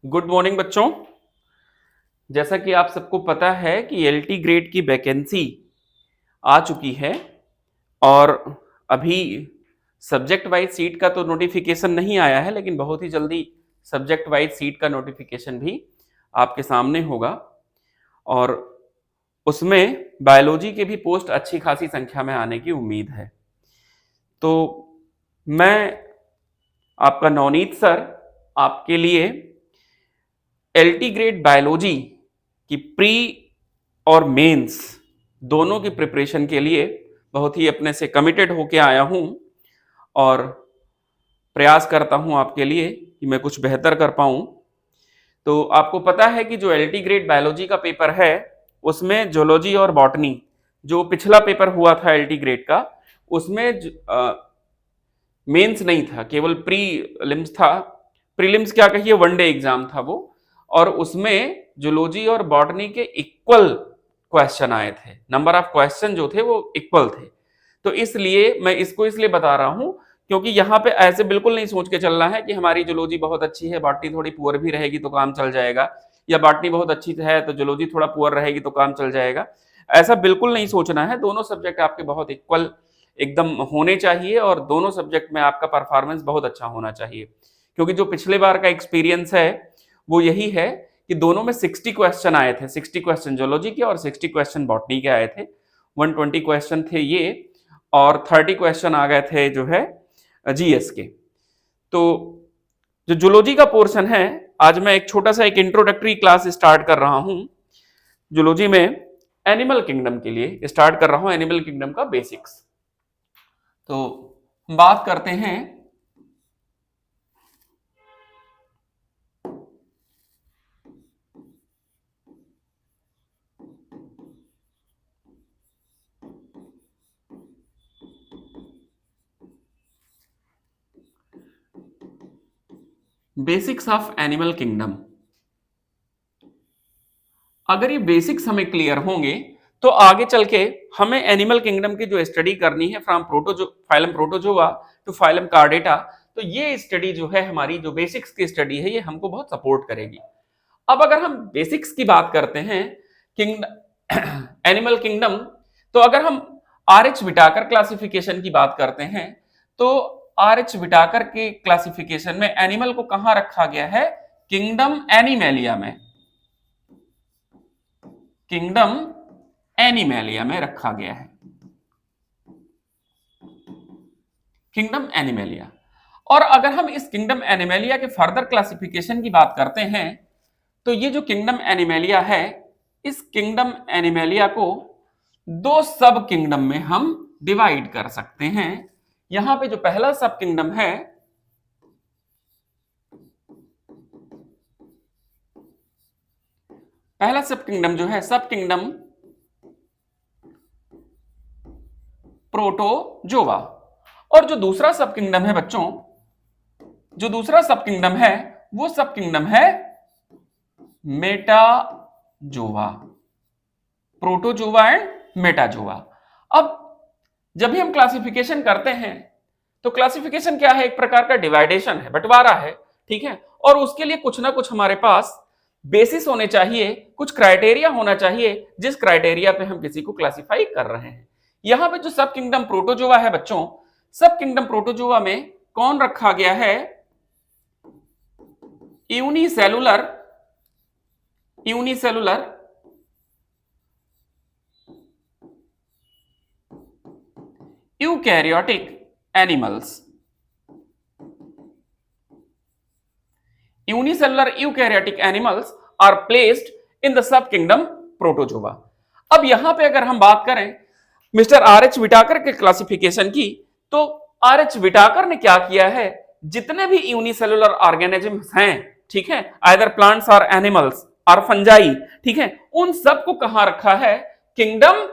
Good morning बच्चों। जैसा कि आप सबको पता है कि एलटी ग्रेड की वैकेंसी आ चुकी है और अभी सब्जेक्ट वाइज सीट का तो नोटिफिकेशन नहीं आया है, लेकिन बहुत ही जल्दी सब्जेक्ट वाइज सीट का नोटिफिकेशन भी आपके सामने होगा और उसमें बायोलॉजी के भी पोस्ट अच्छी खासी संख्या में आने की उम्मीद है। तो मैं आपका नवनीत सर आपके लिए एलटी ग्रेड बायोलॉजी की प्री और मेंस दोनों की प्रिपरेशन के लिए बहुत ही अपने से कमिटेड होके आया हूं और प्रयास करता हूं आपके लिए कि मैं कुछ बेहतर कर पाऊं। तो आपको पता है कि जो एलटी ग्रेड बायोलॉजी का पेपर है उसमें जूलॉजी और बॉटनी, जो पिछला पेपर हुआ था एलटी ग्रेड का, उसमें मेंस नहीं था, केवल प्रीलिम्स था। प्रीलिम्स क्या कहिए, वनडे एग्जाम था वो, और उसमें जूलॉजी और बॉटनी के इक्वल क्वेश्चन आए थे, नंबर ऑफ क्वेश्चन जो थे वो इक्वल थे। तो इसलिए मैं इसको इसलिए बता रहा हूं क्योंकि यहाँ पे ऐसे बिल्कुल नहीं सोच के चलना है कि हमारी जूलॉजी बहुत अच्छी है, बॉटनी थोड़ी पुअर भी रहेगी तो काम चल जाएगा, या बॉटनी बहुत अच्छी है तो जूलॉजी थोड़ा पुअर रहेगी तो काम चल जाएगा। ऐसा बिल्कुल नहीं सोचना है। दोनों सब्जेक्ट आपके बहुत इक्वल एकदम होने चाहिए और दोनों सब्जेक्ट में आपका परफॉर्मेंस बहुत अच्छा होना चाहिए, क्योंकि जो पिछले बार का एक्सपीरियंस है वो यही है कि दोनों में 60 क्वेश्चन आए थे, 60 क्वेश्चन जूलॉजी के और 60 क्वेश्चन बॉटनी के आए थे। 120 क्वेश्चन थे ये और 30 क्वेश्चन आ गए थे जो है जीएस के। तो जो जूलॉजी का पोर्शन है, आज मैं एक छोटा सा एक इंट्रोडक्टरी क्लास स्टार्ट कर रहा हूं जूलॉजी में। एनिमल किंगडम के लिए स्टार्ट कर रहा हूं, एनिमल किंगडम का बेसिक्स। तो हम बात करते हैं बेसिक्स ऑफ एनिमल किंगडम। अगर ये बेसिक्स हमें क्लियर होंगे तो आगे चल के हमें एनिमल किंगडम की जो स्टडी करनी है from phylum protozoa to phylum chordata, तो ये स्टडी जो है हमारी जो बेसिक्स की स्टडी है ये हमको बहुत सपोर्ट करेगी। अब अगर हम बेसिक्स की बात करते हैं किंगडम एनिमल किंगडम, तो अगर हम आर एच विटाकर क्लासिफिकेशन की बात करते हैं तो आर एच विटाकर के क्लासिफिकेशन में एनिमल को कहां रखा गया है, किंगडम एनिमेलिया में, किंगडम एनिमेलिया में रखा गया है, किंगडम एनिमेलिया। और अगर हम इस किंगडम एनिमेलिया के फर्दर क्लासिफिकेशन की बात करते हैं तो ये जो किंगडम एनिमेलिया है, इस किंगडम एनिमेलिया को दो सब किंगडम में हम डिवाइड कर सकते हैं। यहां पे जो पहला सब किंगडम है, पहला सब किंगडम जो है सब किंगडम प्रोटोजोआ, और जो दूसरा सब किंगडम है बच्चों, जो दूसरा सब किंगडम है वो सब किंगडम है मेटाजोआ, प्रोटोजोआ एंड मेटाजोआ। अब जब भी हम क्लासिफिकेशन करते हैं तो क्लासिफिकेशन क्या है, एक प्रकार का डिवाइडेशन है, बंटवारा है, ठीक है। और उसके लिए कुछ ना कुछ हमारे पास बेसिस होने चाहिए, कुछ क्राइटेरिया होना चाहिए जिस क्राइटेरिया पे हम किसी को क्लासिफाई कर रहे हैं। यहां पे जो सब किंगडम प्रोटोजोआ है बच्चों, सब किंगडम प्रोटोजोआ में कौन रखा गया है, unicellular, unicellular eukaryotic animals, unicellular eukaryotic animals are placed in the subkingdom protozoa। अब यहां पे अगर हम बात करें मिस्टर आर एच विटाकर के क्लासिफिकेशन की, तो आर एच विटाकर ने क्या किया है, जितने भी यूनिसेलुलर ऑर्गेनिजम्स हैं, ठीक है, आइदर प्लांट्स और एनिमल्स और फंजाई, ठीक है, उन सबको कहां रखा है, किंगडम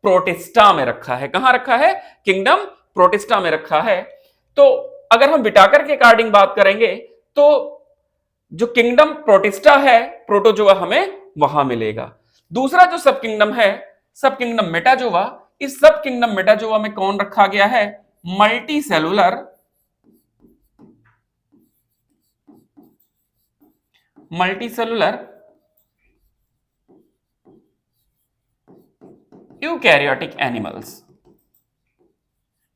प्रोटिस्टा में रखा है। कहां रखा है, किंगडम प्रोटिस्टा में रखा है। तो अगर हम विटाकर के अकॉर्डिंग बात करेंगे तो जो किंगडम प्रोटिस्टा है प्रोटोजोआ हमें वहां मिलेगा। दूसरा जो सब किंगडम है, सब किंगडम मेटाजोआ, इस सब किंगडम मेटाजोआ में कौन रखा गया है, multi cellular, multicellular eukaryotic animals,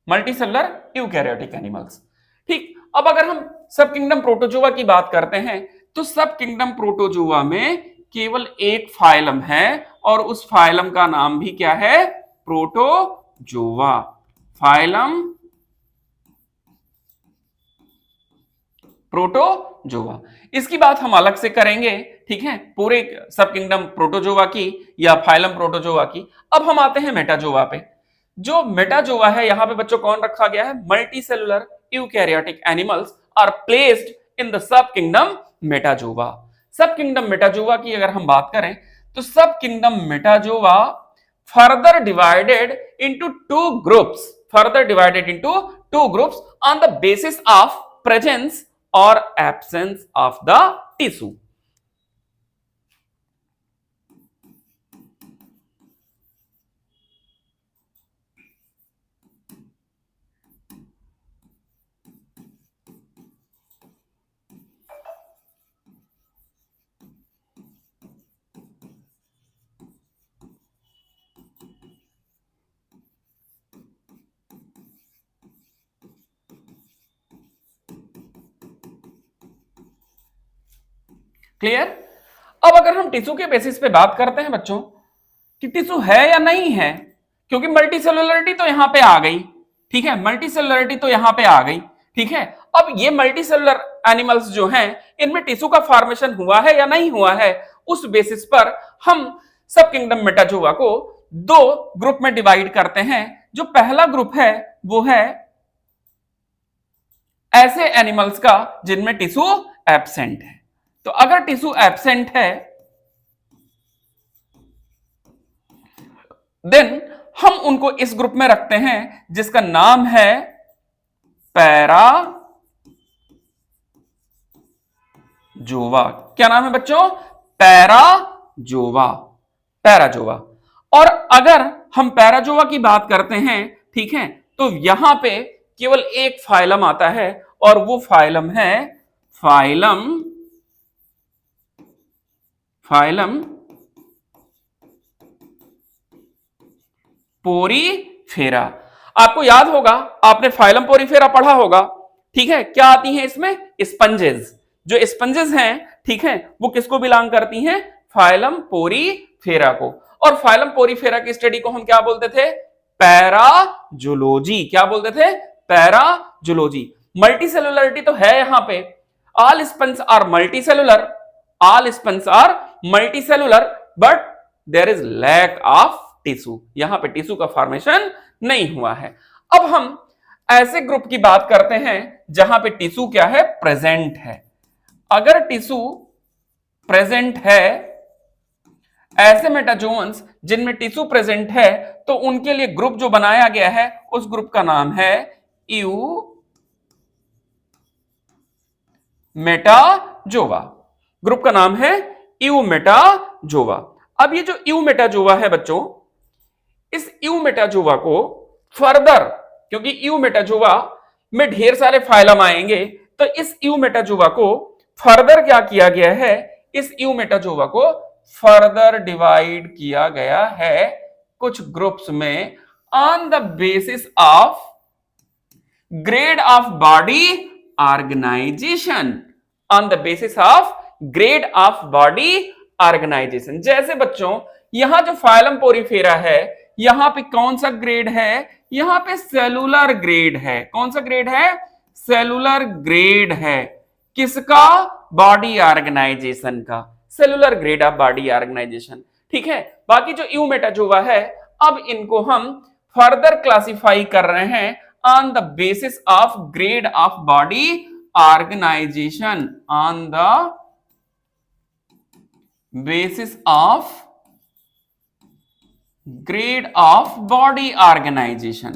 multicellular eukaryotic animals. ठीक, अब अगर हम सब किंगडम प्रोटोजोआ की बात करते हैं तो सब किंगडम प्रोटोजोआ में केवल एक फाइलम है और उस फाइलम का नाम भी क्या है? प्रोटोजोआ। Phylum protozoa. इसकी बात हम अलग से करेंगे, ठीक है, पूरे सब किंगडम प्रोटोजोआ की या फाइलम प्रोटोजोआ की। अब हम आते हैं मेटाजोआ पे। जो मेटाजोआ है यहां पे बच्चों कौन रखा गया है? Multicellular eukaryotic animals are placed in the sub kingdom metazoa. Sub kingdom metazoa की अगर हम बात करें तो sub kingdom metazoa further divided into two groups, further divided into two groups on the basis of presence or absence of the tissue. Clear? अब अगर हम tissue के बेसिस पे बात करते हैं बच्चों कि टिश्यू है या नहीं है, क्योंकि मल्टीसेलुलरिटी तो यहां पे आ गई, ठीक है, मल्टीसेलुलरिटी तो यहां पे आ गई, ठीक है। अब ये मल्टीसेलुलर एनिमल्स जो हैं इनमें टिश्यू का फॉर्मेशन हुआ है या नहीं हुआ है, उस बेसिस पर हम सब किंगडम मेटाजोआ को दो ग्रुप में डिवाइड करते हैं। जो पहला ग्रुप है वो है ऐसे एनिमल्स का जिनमें टिश्यू एब्सेंट है। तो अगर टिश्यू एब्सेंट है देन हम उनको इस ग्रुप में रखते हैं जिसका नाम है पैराजोआ। क्या नाम है बच्चों? Parazoa, Parazoa. और अगर हम पैराजोआ की बात करते हैं, ठीक है, तो यहां पे केवल एक फाइलम आता है और वो फाइलम है फाइलम पोरीफेरा। आपको याद होगा, आपने फाइलम पोरीफेरा पढ़ा होगा, ठीक है। क्या आती हैं इसमें? स्पंजेस। जो स्पंजेस हैं, ठीक है, वो किसको बिलोंग करती हैं? फाइलम पोरीफेरा को। और फाइलम पोरीफेरा की स्टडी को हम क्या बोलते थे? पैराजोलॉजी। क्या बोलते थे? पैराजोलॉजी। मल्टीसेलुलरिटी तो है यहां पे, all sponge are multicellular, all sponge are multicellular, but there is lack of tissue. यहां पे टिश्यू का फॉर्मेशन नहीं हुआ है। अब हम ऐसे ग्रुप की बात करते हैं जहां पे टिश्यू क्या है? प्रेजेंट है। अगर टिश्यू प्रेजेंट है, ऐसे मेटाजोन्स जिनमें टिश्यू प्रेजेंट है, तो उनके लिए ग्रुप जो बनाया गया है उस ग्रुप का नाम है यू मेटाजोआ। ग्रुप का नाम है यू मेटाजोआ। अब ये जो यू मेटाजोआ है बच्चों, इस यू मेटाजोआ को फर्दर, क्योंकि यू मेटाजोआ में ढेर सारे फाइलम आएंगे, तो इस यू मेटाजोआ को फर्दर क्या किया गया है? इस यू मेटाजोआ को फर्दर डिवाइड किया गया है कुछ ग्रुप्स में on the basis of grade of body organisation, on the basis of grade of body organisation. जैसे बच्चों यहां जो फाइलम पोरीफेरा है, यहां पे कौन सा ग्रेड है? यहां पे सेलुलर ग्रेड है। कौन सा ग्रेड है? सेलुलर ग्रेड है। किसका? बॉडी ऑर्गेनाइजेशन का, cellular grade of body organisation, ठीक है। बाकी जो यू मेटाजोआ है, अब इनको हम फर्दर क्लासिफाई कर रहे हैं on the basis of grade of body organisation, on the basis of grade of body organisation.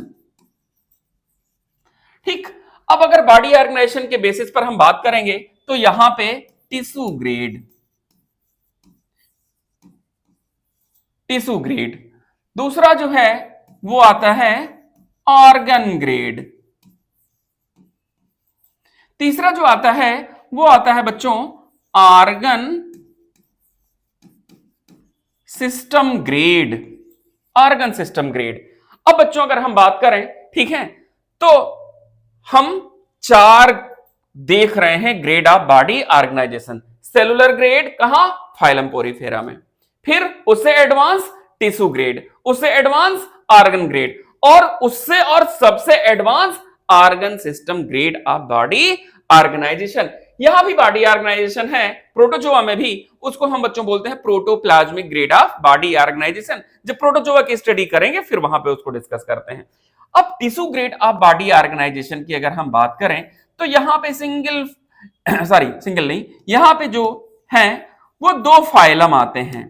ठीक, अब अगर बॉडी ऑर्गेनाइजेशन के बेसिस पर हम बात करेंगे तो यहां पे टिश्यू ग्रेड, टिश्यू ग्रेड। दूसरा जो है वो आता है ऑर्गन ग्रेड। तीसरा जो आता है वो आता है बच्चों argon system grade, argon system grade. अब बच्चों अगर हम बात करें, ठीक है, तो हम 4 देख रहे हैं grade of body organisation. Cellular grade कहां? फाइलम पोरीफेरा में। फिर उससे एडवांस टिश्यू ग्रेड, उससे एडवांस ऑर्गन ग्रेड, और उससे और सबसे advance organ system grade of body organisation. यहां भी बॉडी ऑर्गेनाइजेशन है, प्रोटोजोआ में भी, उसको हम बच्चों बोलते हैं protoplasmic grade of body organisation. जब प्रोटोजोआ की स्टडी करेंगे फिर वहां पे उसको डिस्कस करते हैं। अब tissue grade of body organisation की अगर हम बात करें तो यहां पे सिंगल नहीं, यहां पे जो है वो 2 फाइलम आते हैं।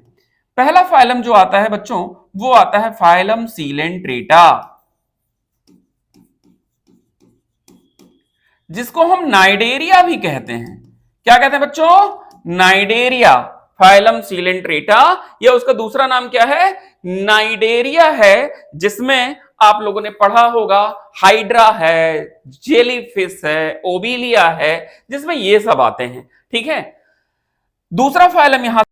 पहला फाइलम जो आता है बच्चों वो आता है फाइलम सीलेंट्रेटा, जिसको हम नाइडेरिया भी कहते हैं। क्या कहते हैं बच्चों? नाइडेरिया। फाइलम सीलेंट्रेटा, या उसका दूसरा नाम क्या है? नाइडेरिया है, जिसमें आप लोगों ने पढ़ा होगा हाइड्रा है, जेलीफिश है, ओबिलिया है, जिसमें ये सब आते हैं। ठीक है, दूसरा फाइलम यहां